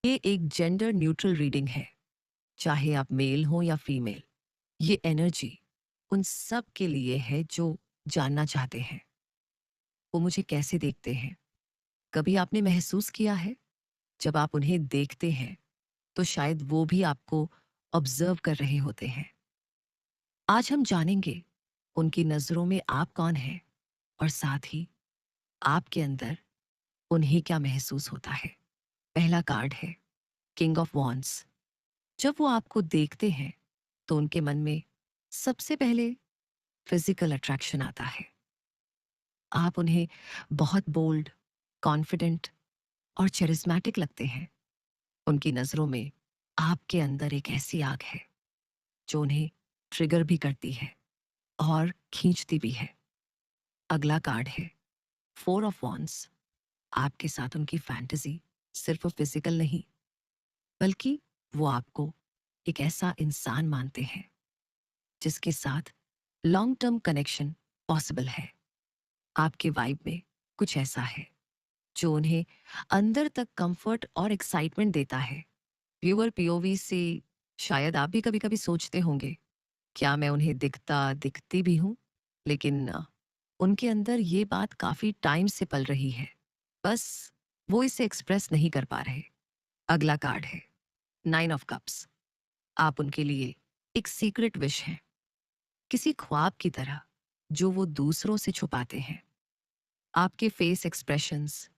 ये एक gender neutral reading है, चाहे आप मेल हो या फीमेल। ये एनर्जी उन सब के लिए है जो जानना चाहते हैं वो मुझे कैसे देखते हैं। कभी आपने महसूस किया है जब आप उन्हें देखते हैं तो शायद वो भी आपको ऑब्जर्व कर रहे होते हैं। आज हम जानेंगे उनकी नजरों में आप कौन हैं और साथ ही आपके अंदर उन्हें क्या महसूस होता है। पहला कार्ड है किंग ऑफ वॉन्ड्स। जब वो आपको देखते हैं तो उनके मन में सबसे पहले फिजिकल अट्रैक्शन आता है। आप उन्हें बहुत बोल्ड, कॉन्फिडेंट और चरिस्मेटिक लगते हैं। उनकी नजरों में आपके अंदर एक ऐसी आग है जो उन्हें ट्रिगर भी करती है और खींचती भी है। अगला कार्ड है फोर ऑफ वॉन्ड्स। आपके साथ उनकी फैंटेसी सिर्फ फिजिकल नहीं, बल्कि वो आपको एक ऐसा इंसान मानते हैं जिसके साथ लॉन्ग टर्म कनेक्शन पॉसिबल है। आपके वाइब में कुछ ऐसा है जो उन्हें अंदर तक कंफर्ट और एक्साइटमेंट देता है। व्यूअर पीओवी से शायद आप भी कभी कभी सोचते होंगे, क्या मैं उन्हें दिखती भी हूँ, लेकिन उनके अंदर ये बात काफी टाइम से पल रही है, बस वो इसे एक्सप्रेस नहीं कर पा रहे। अगला कार्ड है नाइन ऑफ कप्स। आप उनके लिए एक सीक्रेट विश है, किसी ख्वाब की तरह जो वो दूसरों से छुपाते हैं। आपके फेस एक्सप्रेशंस,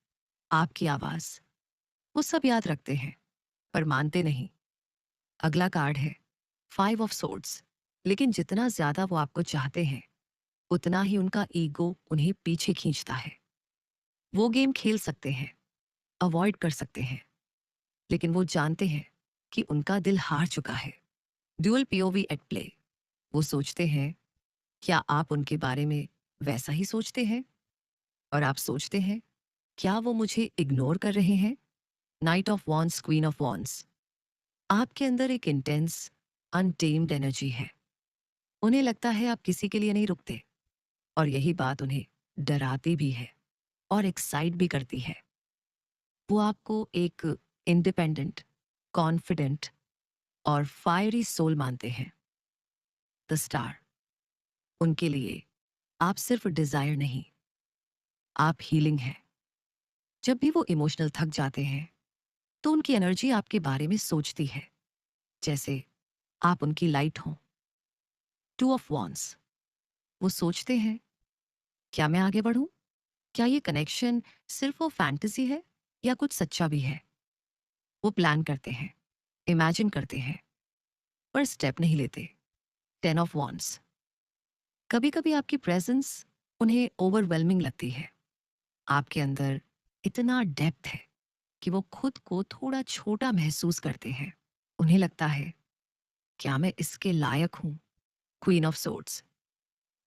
आपकी आवाज, वो सब याद रखते हैं पर मानते नहीं। अगला कार्ड है फाइव ऑफ सोर्ड्स। लेकिन जितना ज्यादा वो आपको चाहते हैं उतना ही उनका ईगो उन्हें पीछे खींचता है। वो गेम खेल सकते हैं, अवॉइड कर सकते हैं, लेकिन वो जानते हैं कि उनका दिल हार चुका है। Dual POV at play. वो सोचते हैं, क्या आप उनके बारे में वैसा ही सोचते हैं? और आप सोचते हैं, क्या वो मुझे इग्नोर कर रहे हैं? Night of wands, queen of wands. आपके अंदर एक इंटेंस, अनटेम्ड एनर्जी है। उन्हें लगता है आप किसी के लिए नहीं रुकते, और यही बात उन्हें डराती भी है और एक्साइट भी करती है। वो आपको एक इंडिपेंडेंट, कॉन्फिडेंट और फायरी सोल मानते हैं। The star. उनके लिए आप सिर्फ डिजायर नहीं, आप हीलिंग है। जब भी वो इमोशनल थक जाते हैं तो उनकी एनर्जी आपके बारे में सोचती है जैसे आप उनकी लाइट हो। Two of wands. वो सोचते हैं, क्या मैं आगे बढ़ूं? क्या ये कनेक्शन सिर्फ वो फैंटेसी है या कुछ सच्चा भी है? वो प्लान करते हैं, इमेजिन करते हैं, पर स्टेप नहीं लेते। Ten of wands. कभी कभी आपकी प्रेजेंस उन्हें ओवरवेलमिंग लगती है। आपके अंदर इतना डेप्थ है कि वो खुद को थोड़ा छोटा महसूस करते हैं। उन्हें लगता है, क्या मैं इसके लायक हूं? Queen of swords.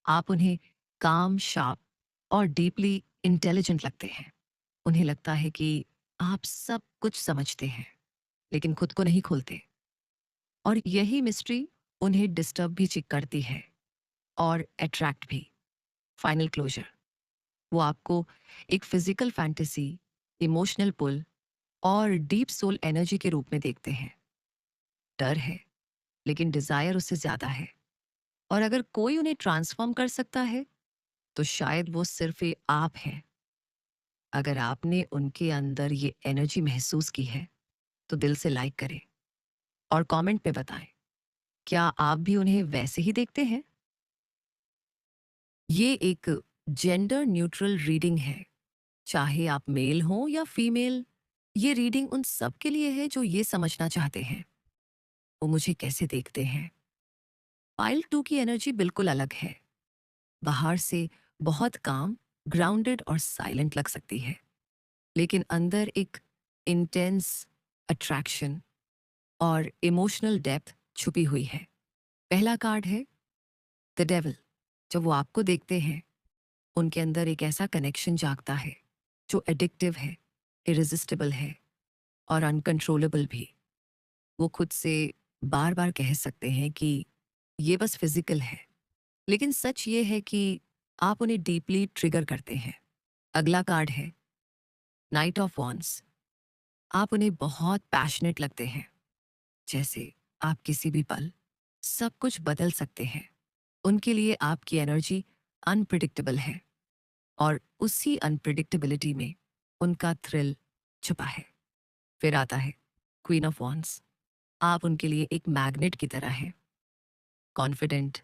आप उन्हें काम, शार्प और डीपली इंटेलिजेंट लगते हैं। उन्हें लगता है कि आप सब कुछ समझते हैं, लेकिन खुद को नहीं खोलते। और यही मिस्ट्री उन्हें डिस्टर्ब भी करती है और अट्रैक्ट भी। Final closure. वो आपको एक फिजिकल फैंटेसी, इमोशनल पुल और डीप सोल एनर्जी के रूप में देखते हैं। डर है, लेकिन डिजायर उससे ज्यादा है। और अगर कोई उन्हें ट्रांसफॉर्म कर सकता है तो शायद वो सिर्फ ये आप हैं। अगर आपने उनके अंदर ये एनर्जी महसूस की है तो दिल से लाइक करें और कमेंट पे बताएं, क्या आप भी उन्हें वैसे ही देखते हैं? ये एक जेंडर न्यूट्रल रीडिंग है, चाहे आप मेल हो या फीमेल। ये रीडिंग उन सब के लिए है जो ये समझना चाहते हैं, वो मुझे कैसे देखते हैं। पाइल टू की एनर्जी बिल्कुल अलग है। बाहर से बहुत काम, ग्राउंडेड और साइलेंट लग सकती है, लेकिन अंदर एक इंटेंस अट्रैक्शन और इमोशनल डेप्थ छुपी हुई है। पहला कार्ड है द डेविल। जब वो आपको देखते हैं उनके अंदर एक ऐसा कनेक्शन जागता है जो एडिक्टिव है, इरेजिस्टिबल है और अनकंट्रोलेबल भी। वो खुद से बार बार कह सकते हैं कि ये बस फिजिकल है, लेकिन सच ये है कि आप उन्हें डीपली ट्रिगर करते हैं। अगला कार्ड है नाइट ऑफ वॉन्स। आप उन्हें बहुत पैशनेट लगते हैं, जैसे आप किसी भी पल सब कुछ बदल सकते हैं। उनके लिए आपकी एनर्जी अनप्रिडिक्टेबल है, और उसी अनप्रिडिक्टेबिलिटी में उनका थ्रिल छुपा है। फिर आता है क्वीन ऑफ वॉन्ड्स। आप उनके लिए एक मैग्नेट की तरह हैं, कॉन्फिडेंट,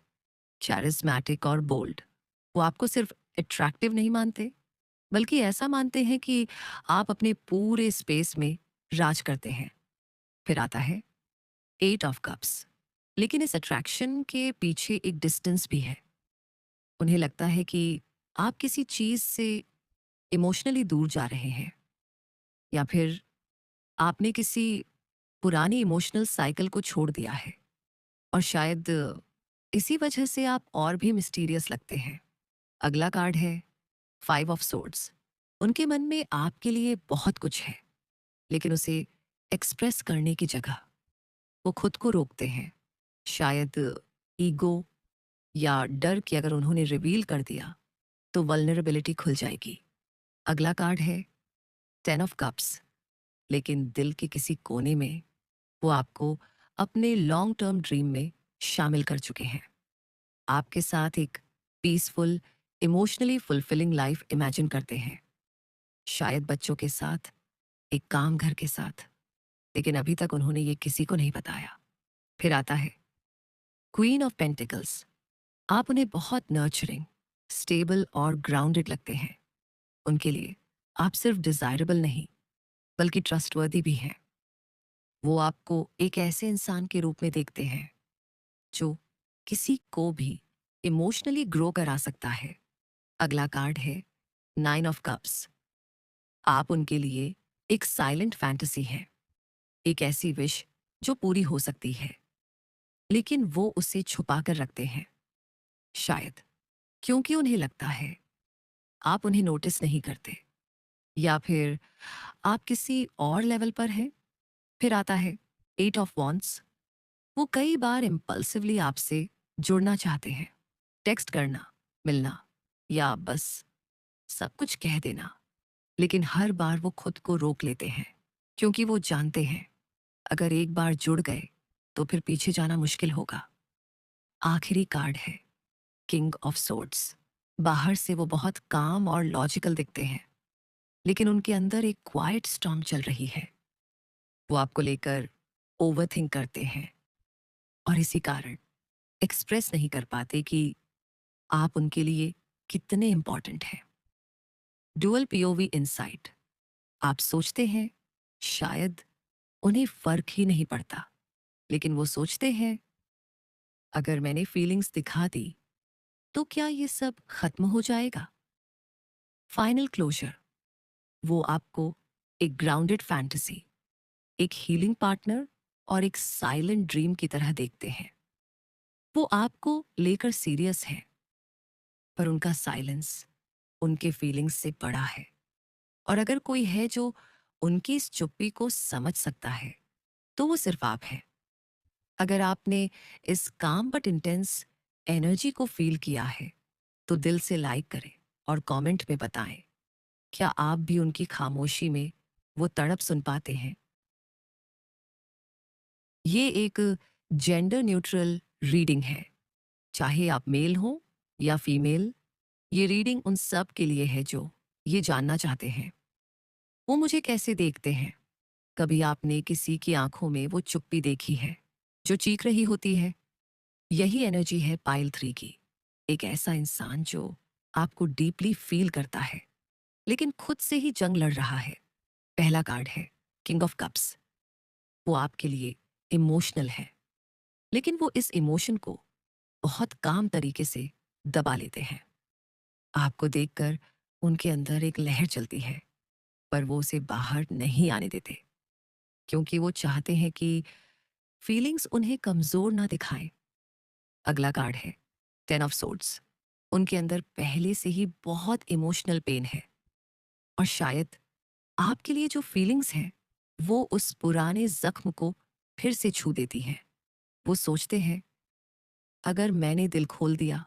चैरिस्मैटिक और बोल्ड। वो आपको सिर्फ अट्रैक्टिव नहीं मानते, बल्कि ऐसा मानते हैं कि आप अपने पूरे स्पेस में राज करते हैं। फिर आता है एट ऑफ कप्स। लेकिन इस अट्रैक्शन के पीछे एक डिस्टेंस भी है। उन्हें लगता है कि आप किसी चीज से इमोशनली दूर जा रहे हैं, या फिर आपने किसी पुरानी इमोशनल साइकिल को छोड़ दिया है, और शायद इसी वजह से आप और भी मिस्टीरियस लगते हैं। अगला कार्ड है फाइव ऑफ सोर्ड्स। उनके मन में आपके लिए बहुत कुछ है, लेकिन उसे एक्सप्रेस करने की जगह वो खुद को रोकते हैं। शायद ईगो या डर कि अगर उन्होंने रिवील कर दिया तो वल्नरेबिलिटी खुल जाएगी। अगला कार्ड है टेन ऑफ कप्स। लेकिन दिल के किसी कोने में वो आपको अपने लॉन्ग टर्म ड्रीम में शामिल कर चुके हैं। आपके साथ एक peaceful, emotionally fulfilling life imagine करते हैं, शायद बच्चों के साथ, एक काम घर के साथ। लेकिन अभी तक उन्होंने ये किसी को नहीं बताया। फिर आता है क्वीन ऑफ पेंटिकल्स। आप उन्हें बहुत नर्चरिंग, स्टेबल और ग्राउंडेड लगते हैं। उनके लिए आप सिर्फ डिजायरेबल नहीं, बल्कि ट्रस्टवर्दी भी हैं। वो आपको एक ऐसे इंसान के रूप में देखते हैं जो किसी को भी इमोशनली ग्रो करा सकता है। अगला कार्ड है नाइन ऑफ कप्स। आप उनके लिए एक साइलेंट फैंटेसी है, एक ऐसी विश जो पूरी हो सकती है, लेकिन वो उसे छुपा कर रखते हैं। शायद क्योंकि उन्हें लगता है आप उन्हें नोटिस नहीं करते, या फिर आप किसी और लेवल पर हैं। फिर आता है एट ऑफ वॉन्ड्स। वो कई बार इम्पल्सिवली आपसे जुड़ना चाहते हैं, टेक्स्ट करना, मिलना, या बस सब कुछ कह देना। लेकिन हर बार वो खुद को रोक लेते हैं, क्योंकि वो जानते हैं अगर एक बार जुड़ गए तो फिर पीछे जाना मुश्किल होगा। आखिरी कार्ड है किंग ऑफ सोर्ड्स। बाहर से वो बहुत काम और लॉजिकल दिखते हैं, लेकिन उनके अंदर एक क्वाइट स्टॉर्म चल रही है। वो आपको लेकर ओवरथिंक करते हैं, और इसी कारण एक्सप्रेस नहीं कर पाते कि आप उनके लिए कितने इंपॉर्टेंट हैं। Dual POV insight. आप सोचते हैं शायद उन्हें फर्क ही नहीं पड़ता, लेकिन वो सोचते हैं अगर मैंने फीलिंग्स दिखा दी तो क्या ये सब खत्म हो जाएगा। Final closure. वो आपको एक ग्राउंडेड फैंटेसी, एक हीलिंग पार्टनर और एक साइलेंट ड्रीम की तरह देखते हैं। वो आपको लेकर सीरियस है, पर उनका साइलेंस उनके फीलिंग्स से बड़ा है। और अगर कोई है जो उनकी इस चुप्पी को समझ सकता है, तो वो सिर्फ आप हैं। अगर आपने इस काम बट इंटेंस एनर्जी को फील किया है, तो दिल से लाइक करें और कमेंट में बताएं, क्या आप भी उनकी खामोशी में वो तड़प सुन पाते हैं। ये एक जेंडर न्यूट्रल रीडिंग है, चाहे आप मेल हो या फीमेल। ये रीडिंग उन सब के लिए है जो ये जानना चाहते हैं वो मुझे कैसे देखते हैं। कभी आपने किसी की आंखों में वो चुप्पी देखी है जो चीख रही होती है। यही एनर्जी है पाइल 3 की। एक ऐसा इंसान जो आपको डीपली फील करता है, लेकिन खुद से ही जंग लड़ रहा है। पहला कार्ड है किंग ऑफ कप्स। वो आपके लिए इमोशनल है, लेकिन वो इस इमोशन को बहुत काम तरीके से दबा लेते हैं। आपको देखकर उनके अंदर एक लहर चलती है, पर वो उसे बाहर नहीं आने देते, क्योंकि वो चाहते हैं कि फीलिंग्स उन्हें कमजोर ना दिखाएं। अगला कार्ड है टेन ऑफ सोर्ड्स। उनके अंदर पहले से ही बहुत इमोशनल पेन है, और शायद आपके लिए जो फीलिंग्स हैं वो उस पुराने जख्म को फिर से छू देती हैं। वो सोचते हैं अगर मैंने दिल खोल दिया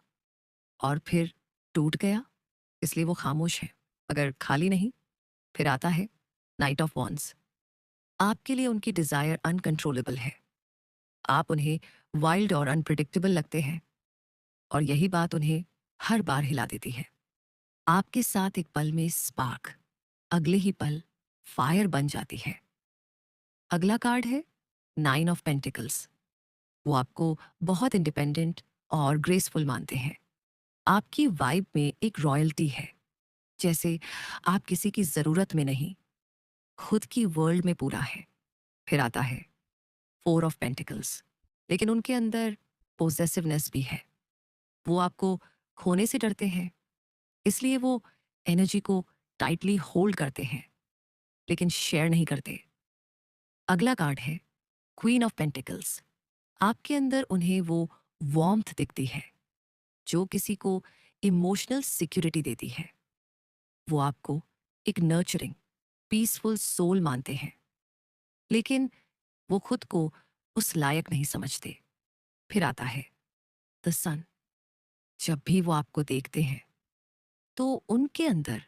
और फिर टूट गया, इसलिए वो खामोश है, अगर खाली नहीं। फिर आता है नाइट ऑफ वॉन्ड्स। आपके लिए उनकी डिजायर अनकंट्रोलेबल है। आप उन्हें वाइल्ड और अनप्रिडिक्टेबल लगते हैं, और यही बात उन्हें हर बार हिला देती है। आपके साथ एक पल में स्पार्क, अगले ही पल फायर बन जाती है। अगला कार्ड है नाइन ऑफ पेंटिकल्स। वो आपको बहुत इंडिपेंडेंट और ग्रेसफुल मानते हैं। आपकी वाइब में एक रॉयल्टी है, जैसे आप किसी की जरूरत में नहीं, खुद की वर्ल्ड में पूरा है। फिर आता है फोर ऑफ पेंटिकल्स, लेकिन उनके अंदर पोजेसिवनेस भी है। वो आपको खोने से डरते हैं, इसलिए वो एनर्जी को टाइटली होल्ड करते हैं, लेकिन शेयर नहीं करते। अगला कार्ड है क्वीन ऑफ पेंटिकल्स। आपके अंदर उन्हें वो वार्मथ दिखती है जो किसी को इमोशनल सिक्योरिटी देती है। वो आपको एक नर्चरिंग, पीसफुल सोल मानते हैं, लेकिन वो खुद को उस लायक नहीं समझते। फिर आता है द सन। जब भी वो आपको देखते हैं तो उनके अंदर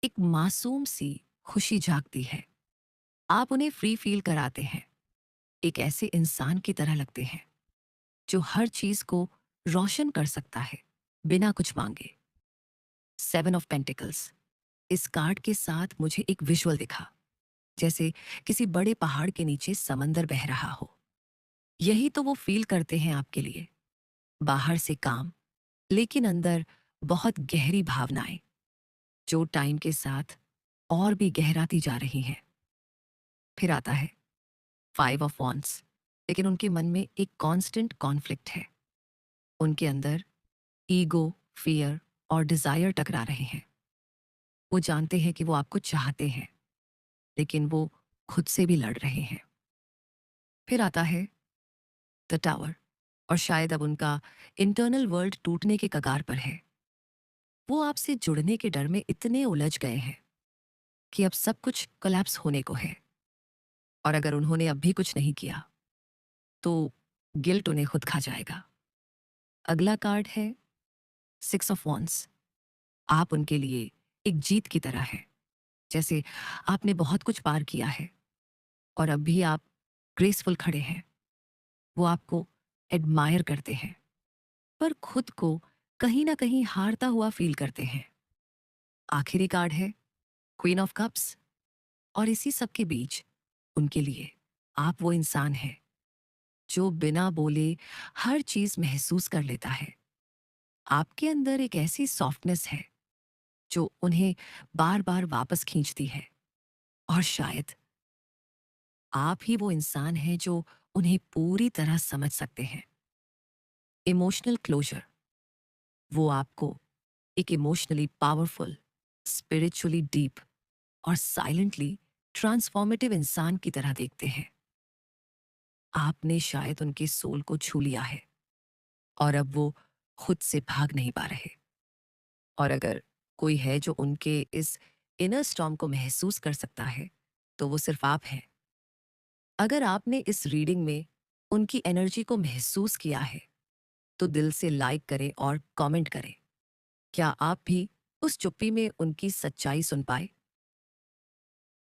एक मासूम सी खुशी जागती है। आप उन्हें फ्री फील कराते हैं, एक ऐसे इंसान की तरह लगते हैं जो हर चीज को रोशन कर सकता है बिना कुछ मांगे। Seven of pentacles. इस कार्ड के साथ मुझे एक विजुअल दिखा, जैसे किसी बड़े पहाड़ के नीचे समंदर बह रहा हो। यही तो वो फील करते हैं आपके लिए। बाहर से काम, लेकिन अंदर बहुत गहरी भावनाएं, जो टाइम के साथ और भी गहराती जा रही हैं। फिर आता है फाइव ऑफ वॉन्ड्स, लेकिन उनके मन में एक कांस्टेंट कॉन्फ्लिक्ट है। उनके अंदर ईगो, फियर और डिजायर टकरा रहे हैं। वो जानते हैं कि वो आपको चाहते हैं, लेकिन वो खुद से भी लड़ रहे हैं। फिर आता है द टावर, और शायद अब उनका इंटरनल वर्ल्ड टूटने के कगार पर है। वो आपसे जुड़ने के डर में इतने उलझ गए हैं कि अब सब कुछ कोलैप्स होने को है। और अगर उन्होंने अब भी कुछ नहीं किया तो गिल्ट उन्हें खुद खा जाएगा। अगला कार्ड है सिक्स ऑफ वॉन्ड्स। आप उनके लिए एक जीत की तरह है, जैसे आपने बहुत कुछ पार किया है और अब भी आप ग्रेसफुल खड़े हैं। वो आपको एडमायर करते हैं, पर खुद को कहीं ना कहीं हारता हुआ फील करते हैं। आखिरी कार्ड है क्वीन ऑफ कप्स, और इसी सब के बीच उनके लिए आप वो इंसान हैं जो बिना बोले हर चीज महसूस कर लेता है। आपके अंदर एक ऐसी सॉफ्टनेस है जो उन्हें बार बार वापस खींचती है, और शायद आप ही वो इंसान हैं जो उन्हें पूरी तरह समझ सकते हैं। Emotional closure. वो आपको एक इमोशनली पावरफुल, स्पिरिचुअली डीप और साइलेंटली ट्रांसफॉर्मेटिव इंसान की तरह देखते हैं। आपने शायद उनके सोल को छू लिया है, और अब वो खुद से भाग नहीं पा रहे। और अगर कोई है जो उनके इस इनर स्टॉर्म को महसूस कर सकता है, तो वो सिर्फ आप हैं। अगर आपने इस रीडिंग में उनकी एनर्जी को महसूस किया है, तो दिल से लाइक करें और कमेंट करें। क्या आप भी उस चुप्पी में उनकी सच्चाई सुन पाए?